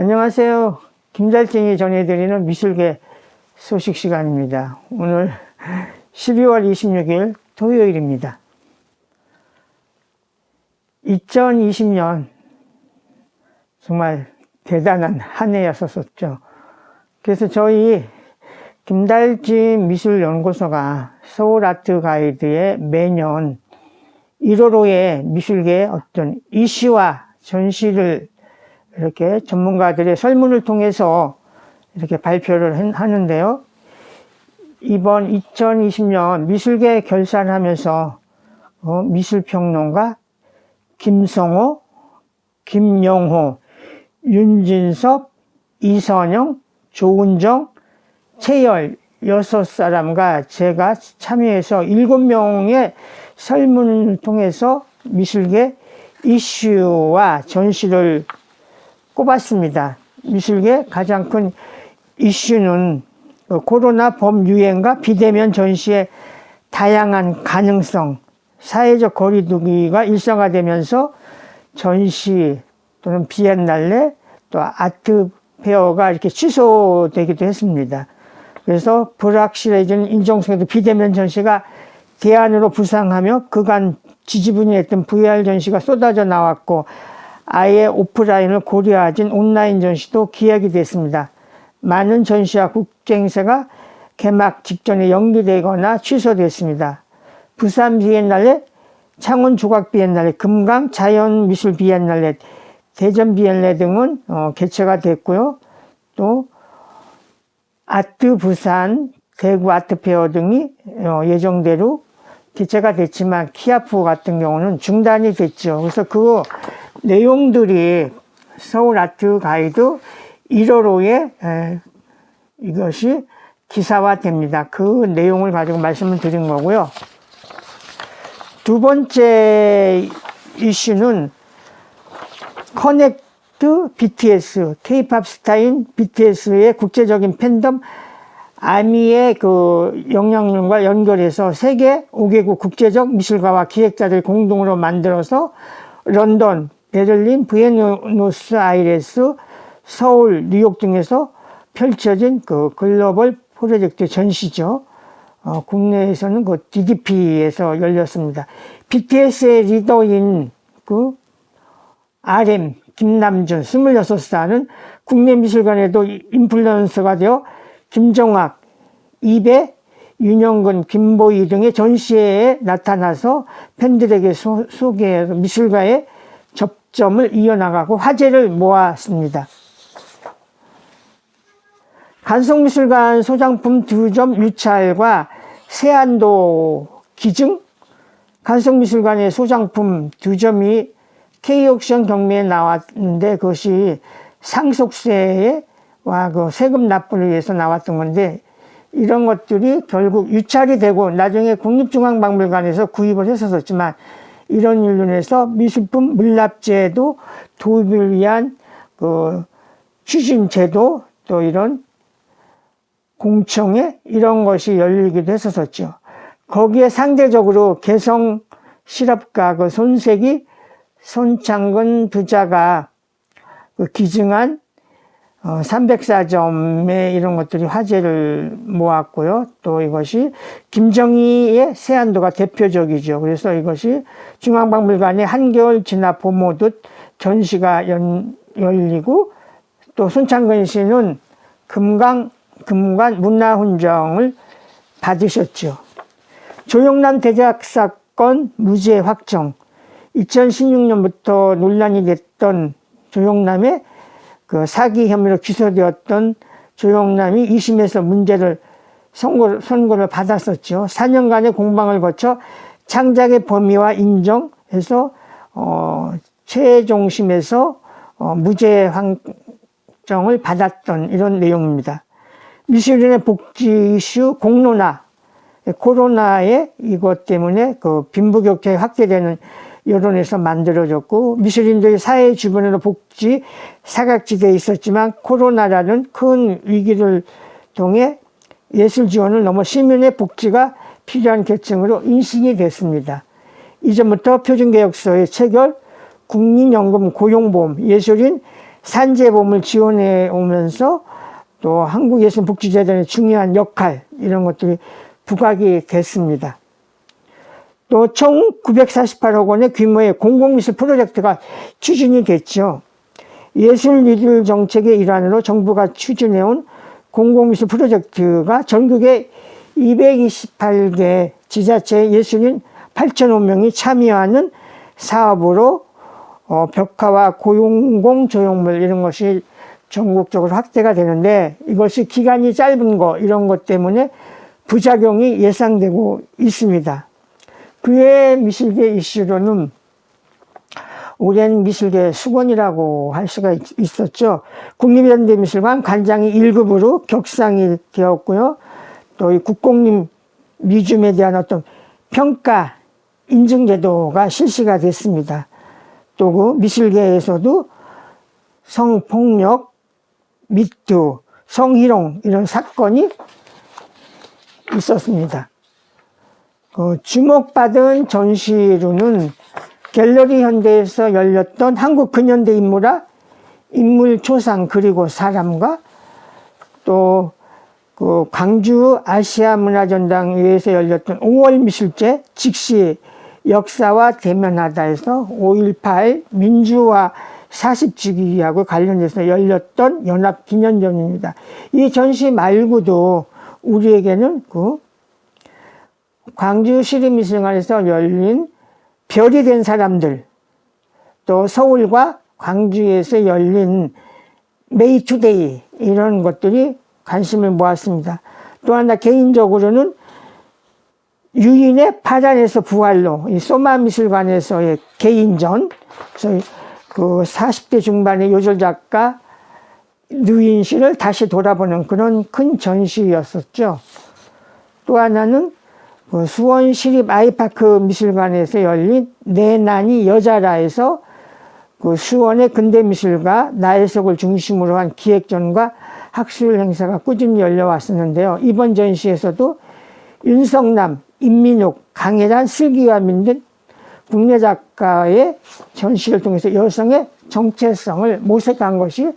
안녕하세요. 김달증이 전해드리는 미술계 소식 시간입니다. 오늘 12월 26일 토요일입니다. 2020년 정말 대단한 한 해였었죠. 그래서 저희 김달진 미술연구소가 서울아트가이드에 매년 1월호에 미술계의 어떤 이슈와 전시를 이렇게 전문가들의 설문을 통해서 이렇게 발표를 하는데요. 이번 2020년 미술계 결산을 하면서 미술평론가 김성호, 김영호, 윤진섭, 이선영, 조은정, 최열 6사람과 제가 참여해서 7명의 설문을 통해서 미술계 이슈와 전시를 꼽았습니다. 미술계 가장 큰 이슈는 코로나 범유행과 비대면 전시의 다양한 가능성, 사회적 거리두기가 일상화되면서 전시 또는 비엔날레 또 아트페어가 이렇게 취소되기도 했습니다. 그래서 불확실해진 인정속에도 비대면 전시가 대안으로 부상하며 그간 지지분이했던 VR 전시가 쏟아져 나왔고 아예 오프라인을 고려하진 온라인 전시도 기약이 됐습니다. 많은 전시와 국제행사가 개막 직전에 연기되거나 취소됐습니다. 부산 비엔날레, 창원 조각 비엔날레, 금강 자연미술 비엔날레, 대전 비엔날레 등은 개최가 됐고요. 또 아트 부산, 대구 아트페어 등이 예정대로 개최가 됐지만 키아프 같은 경우는 중단이 됐죠. 그래서 그 내용들이 서울 아트 가이드 1월호에 이것이 기사화됩니다. 그 내용을 가지고 말씀을 드린 거고요. 두 번째 이슈는 커넥트 BTS, K-팝 스타인 BTS의 국제적인 팬덤 아미의 그 영향력과 연결해서 세계 5개국 국제적 미술가와 기획자들 공동으로 만들어서 런던, 베를린, 부에노스 아이레스, 서울, 뉴욕 등에서 펼쳐진 그 글로벌 프로젝트 전시죠. 국내에서는 그 DDP에서 열렸습니다. BTS의 리더인 그 RM 김남준 26살은 국내 미술관에도 인플루언서가 되어 김정학, 이배, 윤영근, 김보희 등의 전시회에 나타나서 팬들에게 소개해서 미술가의 접점을 이어나가고 화제를 모았습니다. 간송미술관 소장품 2점 유찰과 세안도 기증, 간송미술관의 소장품 2점이 K옥션 경매에 나왔는데 그것이 상속세와 그 세금 납부를 위해서 나왔던 건데 이런 것들이 결국 유찰이 되고 나중에 국립중앙박물관에서 구입을 했었지만 이런 일로 인해서 미술품 물납제도 도입을 위한 그 추진제도 또 이런 공청회 이런 것이 열리기도 했었죠. 거기에 상대적으로 개성 실업가 그 손색이 손창근 부자가 그 기증한 304점의 이런 것들이 화제를 모았고요. 또 이것이 김정희의 세안도가 대표적이죠. 그래서 이것이 중앙박물관에 한겨울 지나 봄오듯 전시가 열리고 또 손창근 씨는 금관 문화훈장을 받으셨죠. 조영남 대작 사건 무죄 확정. 2016년부터 논란이 됐던 조영남의 그 사기 혐의로 기소되었던 조영남이 2심에서 문제를 선고를 받았었죠. 4년간의 공방을 거쳐 창작의 범위와 인정해서 최종심에서 무죄 확정을 받았던 이런 내용입니다. 미술인의 복지 이슈 공론화, 코로나의 이것 때문에 그 빈부격차가 확대되는 여론에서 만들어졌고 미술인들이 사회 주변으로 복지 사각지대에 있었지만 코로나라는 큰 위기를 통해 예술 지원을 넘어 시민의 복지가 필요한 계층으로 인식이 됐습니다. 이전부터 표준계약서의 체결, 국민연금, 고용보험, 예술인 산재보험을 지원해 오면서 또 한국예술복지재단의 중요한 역할, 이런 것들이 부각이 됐습니다. 또 총 948억 원의 규모의 공공미술 프로젝트가 추진이 됐죠. 예술리들 정책의 일환으로 정부가 추진해온 공공미술 프로젝트가 전국에 228개 지자체 예술인 8,005명이 참여하는 사업으로 벽화와 고용공 조형물 이런 것이 전국적으로 확대가 되는데, 이것이 기간이 짧은 거 이런 것 때문에 부작용이 예상되고 있습니다. 그의 미술계 이슈로는 오랜 미술계 수건이라고 할 수가 있었죠. 국립현대미술관 관장이 1급으로 격상이 되었고요. 또 이 국공립 뮤지엄에 대한 어떤 평가 인증 제도가 실시가 됐습니다. 또 그 미술계에서도 성폭력, 미투, 성희롱 이런 사건이 있었습니다. 주목받은 전시로는 갤러리 현대에서 열렸던 한국 근현대 인물화 인물 초상 그리고 사람과, 또 그 광주 아시아 문화전당회에서 열렸던 5월 미술제 즉시 역사와 대면하다에서 5.18 민주화 40주기하고 관련해서 열렸던 연합기념전입니다. 이 전시 말고도 우리에게는 그 광주시립미술관에서 열린 별이 된 사람들, 또 서울과 광주에서 열린 메이투데이 이런 것들이 관심을 모았습니다. 또 하나 개인적으로는 유인의 파란에서 부활로 이 소마미술관에서의 개인전, 저희 그 40대 중반의 요절 작가 류인 씨를 다시 돌아보는 그런 큰 전시였었죠. 또 하나는 그 수원시립 아이파크 미술관에서 열린 내 난이 여자라에서 그 수원의 근대미술가 나혜석을 중심으로 한 기획전과 학술 행사가 꾸준히 열려왔었는데요. 이번 전시에서도 윤성남, 임민욱, 강혜란, 슬기화민 등 국내 작가의 전시를 통해서 여성의 정체성을 모색한 것이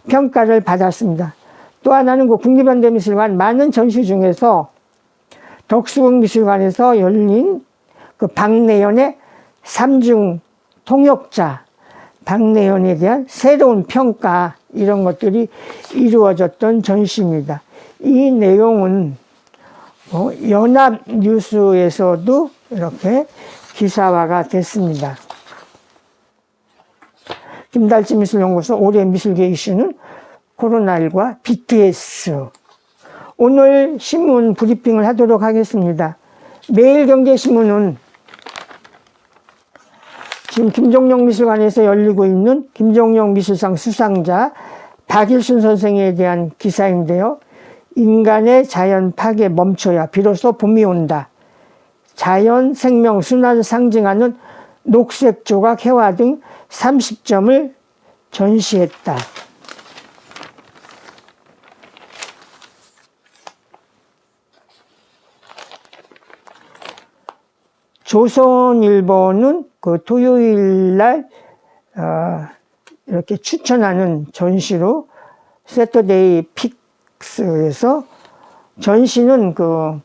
평가를 받았습니다. 또 하나는 그 국립현대미술관 많은 전시 중에서 덕수궁미술관에서 열린 그 박내연의 삼중 통역자, 박내연에 대한 새로운 평가, 이런 것들이 이루어졌던 전시입니다. 이 내용은 연합뉴스에서도 이렇게 기사화가 됐습니다. 김달지 미술연구소 올해 미술계 이슈는 코로나19와 BTS. 오늘 신문 브리핑을 하도록 하겠습니다. 매일경제신문은 지금 김종영 미술관에서 열리고 있는 김종영 미술상 수상자 박일순 선생에 대한 기사인데요. 인간의 자연 파괴 멈춰야 비로소 봄이 온다. 자연 생명 순환을 상징하는 녹색 조각 회화 등 30점을 전시했다. 조선일보는 그 토요일 날 이렇게 추천하는 전시로 세터데이 픽스에서 전시는 그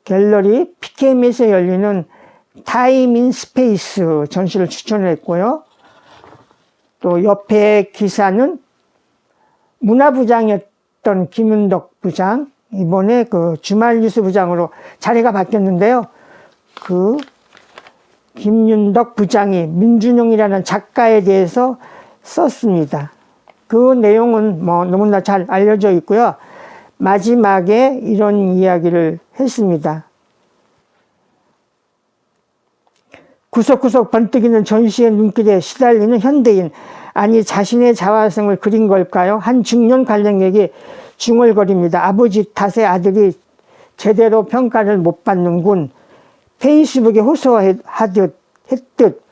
갤러리 PKM에서 열리는 타임 인 스페이스 전시를 추천했고요. 또 옆에 기사는 문화부장이었던 김윤덕 부장, 이번에 그 주말뉴스 부장으로 자리가 바뀌었는데요. 그 김윤덕 부장이 민준용이라는 작가에 대해서 썼습니다. 그 내용은 뭐 너무나 잘 알려져 있고요. 마지막에 이런 이야기를 했습니다. 구석구석 번뜩이는 전시의 눈길에 시달리는 현대인, 아니 자신의 자화성을 그린 걸까요? 한 중년 관령에게 중얼거립니다. 아버지 탓에 아들이 제대로 평가를 못 받는군. 페이스북에 호소하듯 했듯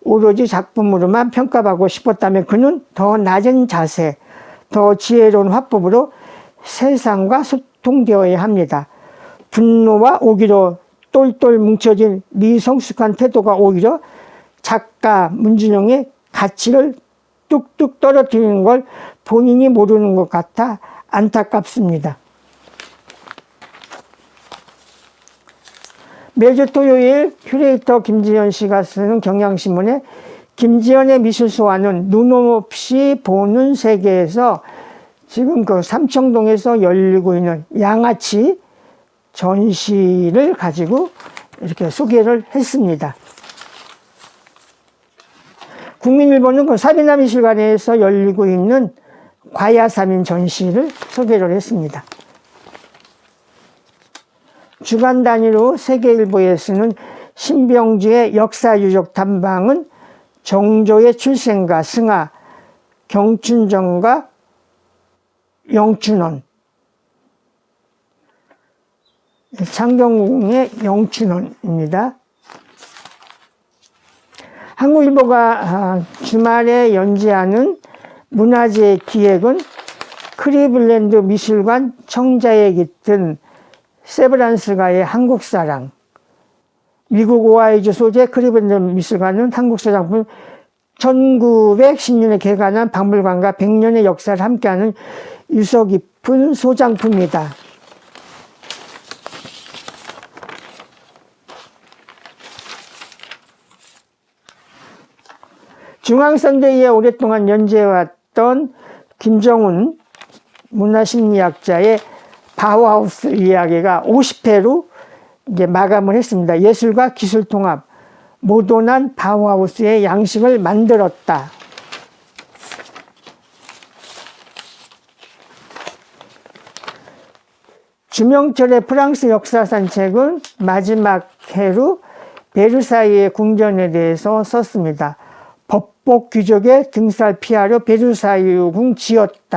오로지 작품으로만 평가받고 싶었다면 그는 더 낮은 자세, 더 지혜로운 화법으로 세상과 소통되어야 합니다. 분노와 오기로 똘똘 뭉쳐진 미성숙한 태도가 오히려 작가 문준영의 가치를 뚝뚝 떨어뜨리는 걸 본인이 모르는 것 같아 안타깝습니다. 매주 토요일 큐레이터 김지연 씨가 쓰는 경향신문에 김지연의 미술소환은 눈 없이 보는 세계에서 지금 그 삼청동에서 열리고 있는 양아치 전시를 가지고 이렇게 소개를 했습니다. 국민일보는 그 사비나 미술관에서 열리고 있는 과야사민 전시를 소개를 했습니다. 주간 단위로 세계일보에 쓰는 신병주의 역사유적 탐방은 정조의 출생과 승하, 경춘정과 영춘원, 창경궁의 영춘원입니다. 한국일보가 주말에 연재하는 문화재 기획은 크리블랜드 미술관 청자에 깃든 세브란스가의 한국사랑, 미국 오하이주 소재 크리블랜드 미술관은 한국사랑품 1910년에 개관한 박물관과 100년의 역사를 함께하는 유서 깊은 소장품이다. 중앙선대위에 오랫동안 연재해왔던 김정훈 문화심리학자의 바우하우스 이야기가 50회로 이제 마감을 했습니다. 예술과 기술 통합, 모던한 바우하우스의 양식을 만들었다. 주명철의 프랑스 역사 산책은 마지막 회로 베르사유의 궁전에 대해서 썼습니다. 법복 귀족의 등살 피하려 베르사유 궁 지었다.